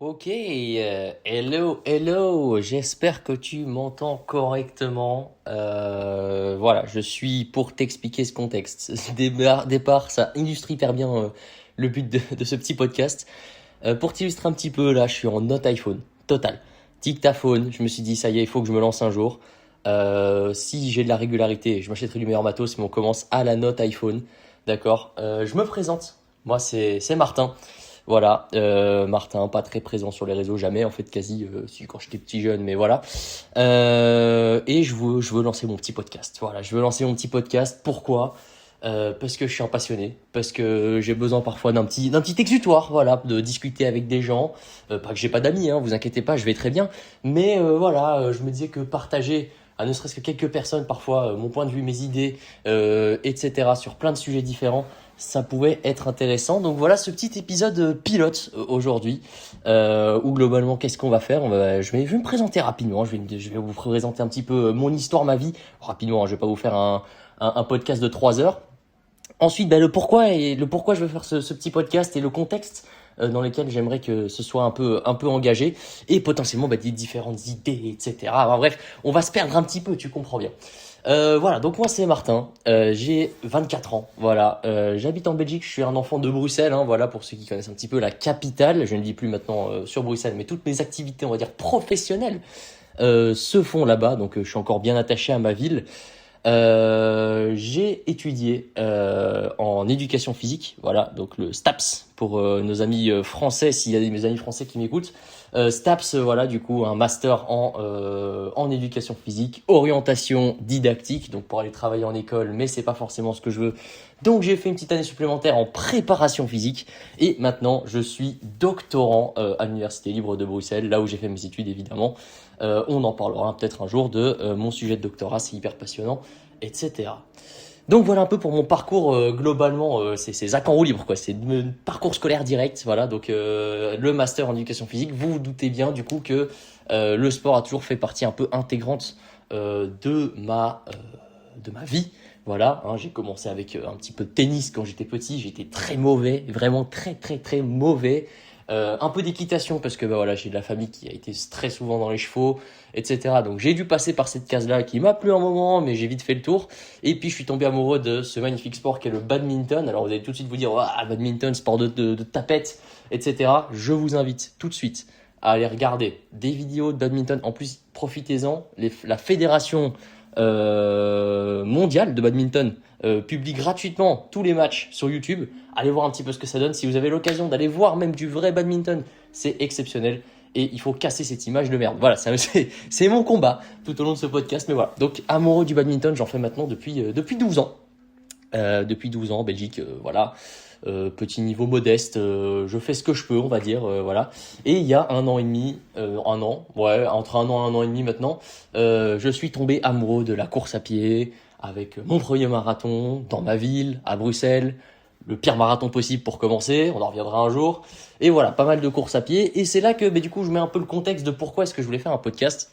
Ok, hello, j'espère que tu m'entends correctement. Voilà, je suis pour t'expliquer ce contexte. Départ, ça illustre hyper bien le but de ce petit podcast. Pour t'illustrer un petit peu, là, je suis en note iPhone, total. Dictaphone, je me suis dit, ça y est, il faut que je me lance un jour. Si j'ai de la régularité, je m'achèterai du meilleur matos, mais on commence à la note iPhone. D'accord. Je me présente. Moi, c'est Martin. Voilà, Martin, pas très présent sur les réseaux, jamais en fait, quasi, si quand j'étais petit jeune, mais voilà. Et je veux lancer mon petit podcast. Voilà, je veux lancer mon petit podcast. Pourquoi? Parce que je suis un passionné, parce que j'ai besoin parfois d'un petit exutoire, voilà, de discuter avec des gens. Pas que j'ai pas d'amis, hein, vous inquiétez pas, je vais très bien. Mais voilà, je me disais que partager à ne serait-ce que quelques personnes, parfois mon point de vue, mes idées, etc. sur plein de sujets différents, ça pouvait être intéressant. Donc voilà ce petit épisode pilote aujourd'hui, où globalement qu'est-ce qu'on va faire? Je vais me présenter rapidement. Je vais vous présenter un petit peu mon histoire, ma vie rapidement. Hein, je vais pas vous faire un podcast de 3 heures. Ensuite, le pourquoi je veux faire ce petit podcast et le contexte dans lequel j'aimerais que ce soit un peu engagé et potentiellement des différentes idées, etc. Enfin, bref, on va se perdre un petit peu, tu comprends bien. Voilà, donc moi c'est Martin, j'ai 24 ans, voilà, j'habite en Belgique, je suis un enfant de Bruxelles, hein, voilà, pour ceux qui connaissent un petit peu la capitale, je ne vis plus maintenant sur Bruxelles, mais toutes mes activités, on va dire, professionnelles se font là-bas, donc je suis encore bien attaché à ma ville. J'ai étudié en éducation physique, voilà, donc le STAPS pour nos amis français, s'il y a mes amis français qui m'écoutent. STAPS, voilà, du coup, un master en éducation physique, orientation didactique, donc pour aller travailler en école, mais c'est pas forcément ce que je veux. Donc j'ai fait une petite année supplémentaire en préparation physique et maintenant je suis doctorant à l'Université libre de Bruxelles, là où j'ai fait mes études évidemment. On en parlera peut-être un jour de mon sujet de doctorat, c'est hyper passionnant, etc. Donc voilà un peu pour mon parcours globalement, c'est Zach en roue libre quoi, c'est mon parcours scolaire direct, voilà, donc le master en éducation physique, vous vous doutez bien du coup que le sport a toujours fait partie un peu intégrante de ma vie, voilà, hein, j'ai commencé avec un petit peu de tennis quand j'étais petit, j'étais très mauvais, vraiment très très très mauvais. Un peu d'équitation parce que voilà, j'ai de la famille qui a été très souvent dans les chevaux, etc. Donc j'ai dû passer par cette case-là qui m'a plu un moment, mais j'ai vite fait le tour. Et puis je suis tombé amoureux de ce magnifique sport qu'est le badminton. Alors vous allez tout de suite vous dire, ah, badminton, sport de tapette, etc. Je vous invite tout de suite à aller regarder des vidéos de badminton. En plus, profitez-en. La fédération mondiale de badminton publie gratuitement tous les matchs sur YouTube. Allez voir un petit peu ce que ça donne. Si vous avez l'occasion d'aller voir même du vrai badminton, c'est exceptionnel. Et il faut casser cette image de merde. Voilà, c'est mon combat tout au long de ce podcast. Mais voilà, donc amoureux du badminton, j'en fais maintenant depuis 12 ans. Depuis 12 ans en Belgique, voilà. Petit niveau modeste, je fais ce que je peux, on va dire, voilà. Et il y a un an et demi, ouais, entre un an et demi maintenant, je suis tombé amoureux de la course à pied, avec mon premier marathon dans ma ville, à Bruxelles, le pire marathon possible pour commencer, on en reviendra un jour. Et voilà, pas mal de courses à pied. Et c'est là que, du coup, je mets un peu le contexte de pourquoi est-ce que je voulais faire un podcast.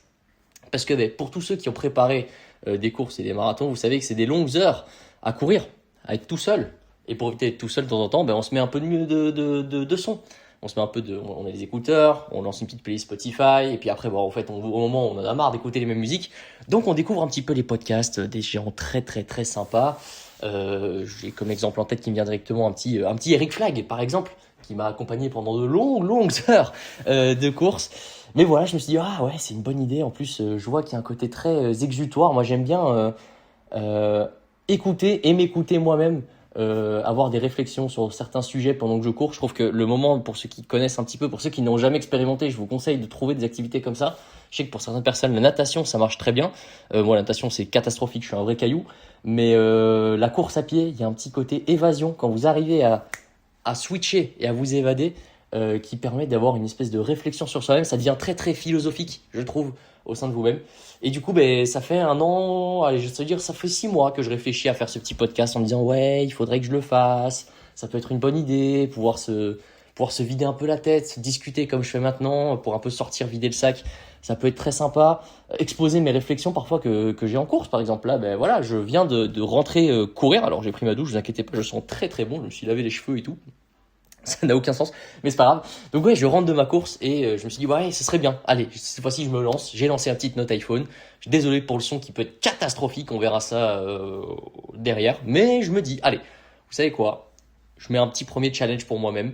Parce que pour tous ceux qui ont préparé des courses et des marathons, vous savez que c'est des longues heures à courir, à être tout seul. Et pour éviter d'être tout seul de temps en temps, on se met un peu de son. On se met un peu on a des écouteurs, on lance une petite playlist Spotify, et puis après, en fait, au moment où on en a marre d'écouter les mêmes musiques, donc on découvre un petit peu les podcasts des gens très très très sympas. J'ai comme exemple en tête qui me vient directement un petit Eric Flag, par exemple, qui m'a accompagné pendant de longues heures de course. Mais voilà, je me suis dit, ah ouais, c'est une bonne idée. En plus, je vois qu'il y a un côté très exutoire. Moi, j'aime bien écouter et m'écouter moi-même, avoir des réflexions sur certains sujets pendant que je cours. Je trouve que le moment, pour ceux qui connaissent un petit peu, pour ceux qui n'ont jamais expérimenté, je vous conseille de trouver des activités comme ça. Je sais que pour certaines personnes, la natation, ça marche très bien. Moi, la natation, c'est catastrophique, je suis un vrai caillou. Mais la course à pied, il y a un petit côté évasion. Quand vous arrivez à switcher et à vous évader, qui permet d'avoir une espèce de réflexion sur soi-même. Ça devient très très philosophique, je trouve, au sein de vous-même. Et du coup, ça fait un an, allez, je vais te dire, ça fait 6 mois que je réfléchis à faire ce petit podcast en me disant, ouais, il faudrait que je le fasse. Ça peut être une bonne idée, pouvoir se vider un peu la tête, discuter comme je fais maintenant, pour un peu sortir, vider le sac. Ça peut être très sympa. Exposer mes réflexions parfois que j'ai en course, par exemple. Là, voilà, je viens de rentrer courir. Alors, j'ai pris ma douche, vous inquiétez pas, je sens très très bon. Je me suis lavé les cheveux et tout. Ça n'a aucun sens, mais c'est pas grave. Donc ouais, je rentre de ma course et je me suis dit ouais, ce serait bien. Allez, cette fois-ci je me lance. J'ai lancé un petite note iPhone. Je suis désolé pour le son qui peut être catastrophique, on verra ça derrière. Mais je me dis, allez, vous savez quoi? Je mets un petit premier challenge pour moi-même.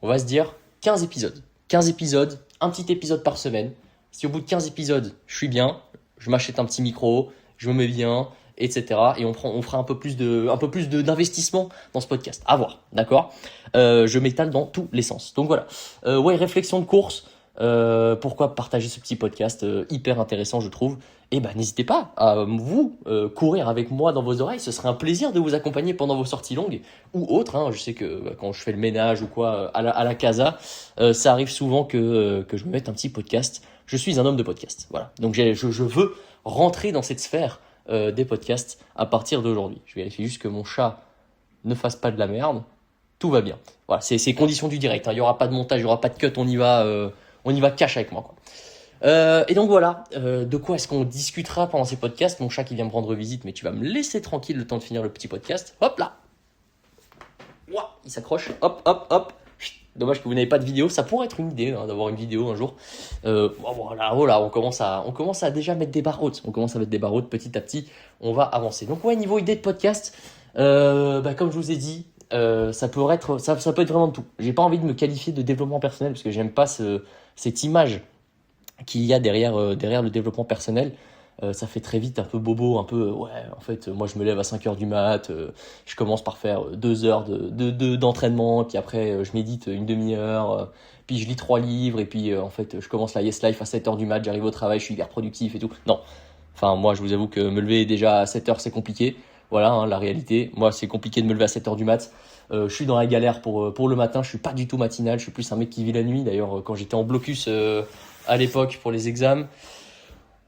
On va se dire 15 épisodes. 15 épisodes, un petit épisode par semaine. Si au bout de 15 épisodes, je suis bien, je m'achète un petit micro, je me mets bien, etc. Et on fera d'investissement dans ce podcast. À voir, d'accord? Je m'étale dans tous les sens. Donc voilà. Ouais, réflexion de course. Pourquoi partager ce petit podcast hyper intéressant, je trouve. Et ben, n'hésitez pas à vous courir avec moi dans vos oreilles. Ce serait un plaisir de vous accompagner pendant vos sorties longues ou autres. Hein. Je sais que quand je fais le ménage ou quoi à la casa, ça arrive souvent que je me mette un petit podcast. Je suis un homme de podcast. Voilà. Donc je veux rentrer dans cette sphère des podcasts à partir d'aujourd'hui. Je vérifie juste que mon chat ne fasse pas de la merde. Tout va bien. Voilà, c'est conditions du direct. Hein. Il n'y aura pas de montage, il n'y aura pas de cut. On y va cash avec moi, quoi. Et donc voilà, de quoi est-ce qu'on discutera pendant ces podcasts? Mon chat qui vient me rendre visite, mais tu vas me laisser tranquille le temps de finir le petit podcast. Hop là, ouah, il s'accroche. Hop, hop, hop. Chut. Dommage que vous n'avez pas de vidéo. Ça pourrait être une idée d'avoir une vidéo un jour. Voilà, on commence à déjà mettre des barres hautes. On commence à mettre des barres hautes petit à petit. On va avancer. Donc ouais, niveau idée de podcast, comme je vous ai dit, ça peut être vraiment de tout. J'ai pas envie de me qualifier de développement personnel parce que j'aime pas cette image qu'il y a derrière le développement personnel. Ça fait très vite un peu bobo, un peu ouais, en fait moi je me lève à 5 heures du mat, je commence par faire 2 heures d'entraînement, puis après je médite une demi-heure, puis je lis 3 livres, et puis en fait je commence la Yes Life à 7 heures du mat, j'arrive au travail, je suis hyper productif et tout. Non, enfin moi je vous avoue que me lever déjà à 7 heures c'est compliqué, voilà hein, la réalité. Moi c'est compliqué de me lever à 7 heures du mat. Je suis dans la galère pour le matin, je suis pas du tout matinal, je suis plus un mec qui vit la nuit. D'ailleurs quand j'étais en blocus à l'époque pour les examens,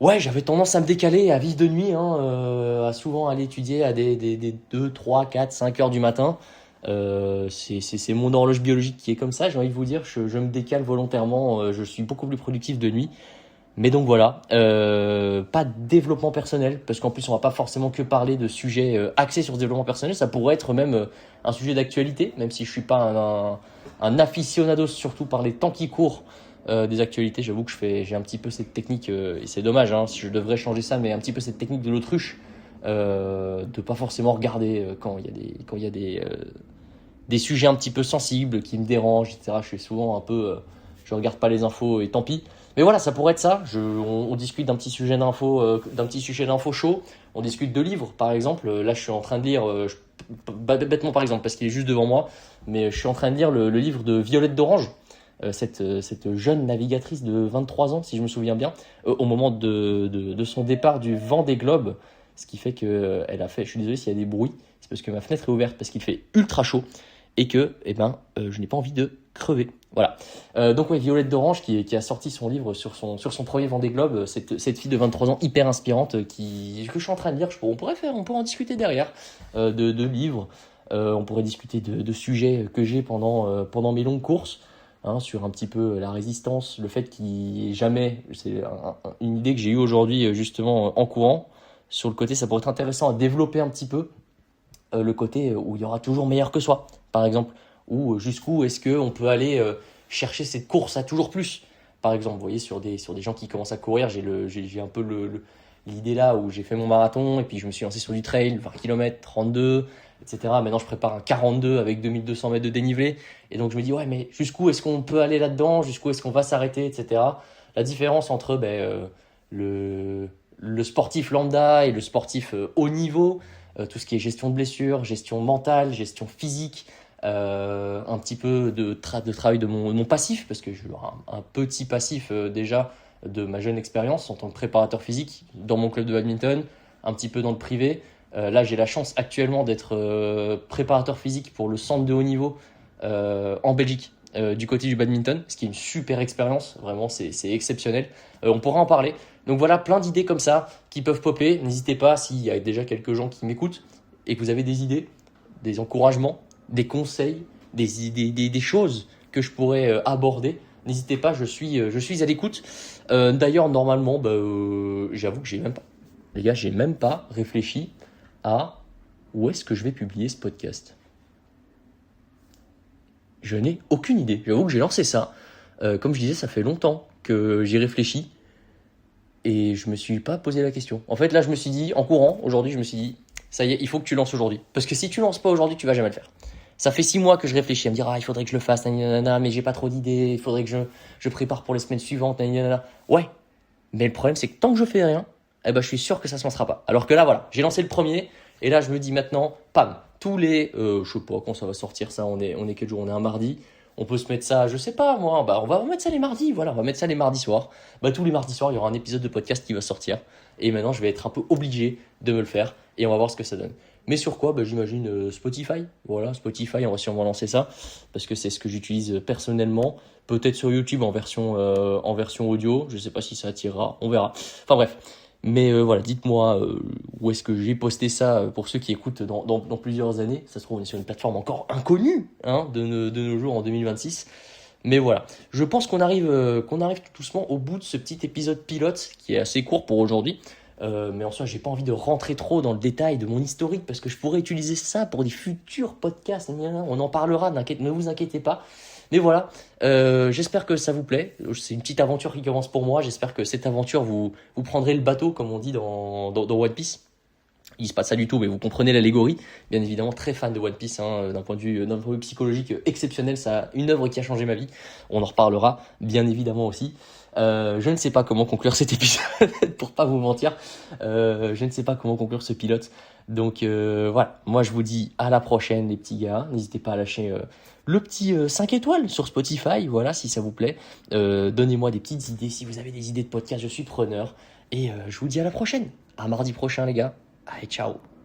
ouais, j'avais tendance à me décaler, à vivre de nuit, hein, à souvent aller étudier à des 2, 3, 4, 5 heures du matin. C'est mon horloge biologique qui est comme ça, j'ai envie de vous dire, je me décale volontairement, je suis beaucoup plus productif de nuit. Mais donc voilà, pas de développement personnel, parce qu'en plus on va pas forcément que parler de sujets axés sur le développement personnel, ça pourrait être même un sujet d'actualité, même si je suis pas un aficionado, surtout par les temps qui courent des actualités. J'avoue que j'ai un petit peu cette technique, et c'est dommage, hein, si je devrais changer ça, mais un petit peu cette technique de l'autruche, de pas forcément regarder quand il y a des sujets un petit peu sensibles qui me dérangent, etc. Je suis souvent un peu, je regarde pas les infos et tant pis. Mais voilà, ça pourrait être ça. On discute d'un petit sujet d'info chaud. On discute de livres, par exemple. Là, je suis en train de lire, bêtement par exemple, parce qu'il est juste devant moi, mais je suis en train de lire le livre de Violette d'Orange, cette jeune navigatrice de 23 ans, si je me souviens bien, au moment de son départ du Vendée Globe. Ce qui fait que elle a fait. Je suis désolé s'il y a des bruits, c'est parce que ma fenêtre est ouverte parce qu'il fait ultra chaud et que, je n'ai pas envie de crever. Voilà. Donc ouais, Violette d'Orange qui a sorti son livre sur son premier Vendée Globe, cette fille de 23 ans hyper inspirante que je suis en train de lire. On pourrait en discuter derrière de livres. On pourrait discuter de sujets que j'ai pendant mes longues courses. Hein, sur un petit peu la résistance, le fait qu'il n'y ait jamais, c'est une idée que j'ai eue aujourd'hui justement en courant, sur le côté ça pourrait être intéressant à développer un petit peu, le côté où il y aura toujours meilleur que soi, par exemple, ou jusqu'où est-ce qu'on peut aller chercher cette course à toujours plus, par exemple, vous voyez, sur des gens qui commencent à courir, j'ai un peu l'idée là où j'ai fait mon marathon, et puis je me suis lancé sur du trail, 20 km, 32, etc. Maintenant, je prépare un 42 avec 2200 mètres de dénivelé. Et donc, je me dis, ouais, mais jusqu'où est-ce qu'on peut aller là-dedans? Jusqu'où est-ce qu'on va s'arrêter, etc. La différence entre le sportif lambda et le sportif haut niveau, tout ce qui est gestion de blessures, gestion mentale, gestion physique, un petit peu de travail de mon passif, parce que j'ai un petit passif déjà de ma jeune expérience en tant que préparateur physique dans mon club de badminton, un petit peu dans le privé. Là, j'ai la chance actuellement d'être préparateur physique pour le centre de haut niveau en Belgique, du côté du badminton, ce qui est une super expérience. Vraiment, c'est exceptionnel. On pourra en parler. Donc voilà, plein d'idées comme ça qui peuvent popper. N'hésitez pas, s'il y a déjà quelques gens qui m'écoutent et que vous avez des idées, des encouragements, des conseils, des idées, des choses que je pourrais aborder. N'hésitez pas, je suis à l'écoute. D'ailleurs, normalement, j'avoue que j'ai même pas réfléchi à où est-ce que je vais publier ce podcast. Je n'ai aucune idée. J'avoue que j'ai lancé ça. Comme je disais, ça fait longtemps que j'y réfléchis et je me suis pas posé la question. En fait, là, je me suis dit, en courant, aujourd'hui, je me suis dit, ça y est, il faut que tu lances aujourd'hui. Parce que si tu lances pas aujourd'hui, tu vas jamais le faire. Ça fait 6 mois que je réfléchis à me dire, il faudrait que je le fasse, nanana, mais j'ai pas trop d'idées, il faudrait que je prépare pour les semaines suivantes, nanana. Ouais, mais le problème, c'est que tant que je fais rien, eh ben, je suis sûr que ça se lancera pas. Alors que là, voilà, j'ai lancé le premier, et là, je me dis maintenant, pam, tous les, je sais pas quand ça va sortir, ça, on est quel jour? On est un mardi. On peut se mettre ça, je sais pas moi, bah on va mettre ça les mardis, voilà, on va mettre ça les mardis soirs. Bah tous les mardis soirs, il y aura un épisode de podcast qui va sortir. Et maintenant, je vais être un peu obligé de me le faire, et on va voir ce que ça donne. Mais sur quoi? Bah, j'imagine Spotify. Voilà, Spotify, on va sûrement lancer ça, parce que c'est ce que j'utilise personnellement. Peut-être sur YouTube en version audio, je sais pas si ça attirera, on verra. Enfin bref. Mais voilà, dites-moi où est-ce que j'ai posté ça pour ceux qui écoutent dans plusieurs années. Ça se trouve, on est sur une plateforme encore inconnue hein, de nos jours en 2026. Mais voilà, je pense qu'on arrive tout doucement au bout de ce petit épisode pilote qui est assez court pour aujourd'hui. Mais en soi, j'ai pas envie de rentrer trop dans le détail de mon historique parce que je pourrais utiliser ça pour des futurs podcasts. On en parlera, ne vous inquiétez pas. Mais voilà, j'espère que ça vous plaît. C'est une petite aventure qui commence pour moi. J'espère que cette aventure, vous prendrez le bateau, comme on dit dans One Piece. Il se passe ça du tout, mais vous comprenez l'allégorie. Bien évidemment, très fan de One Piece, hein, d'un point de vue psychologique exceptionnel. Ça, une œuvre qui a changé ma vie. On en reparlera, bien évidemment aussi. Je ne sais pas comment conclure cet épisode, pour pas vous mentir. Je ne sais pas comment conclure ce pilote. Donc voilà, moi je vous dis à la prochaine les petits gars. N'hésitez pas à lâcher le petit 5 étoiles sur Spotify, voilà, si ça vous plaît. Donnez-moi des petites idées, si vous avez des idées de podcast, je suis preneur. Et je vous dis à la prochaine. À mardi prochain les gars. Allez, ciao.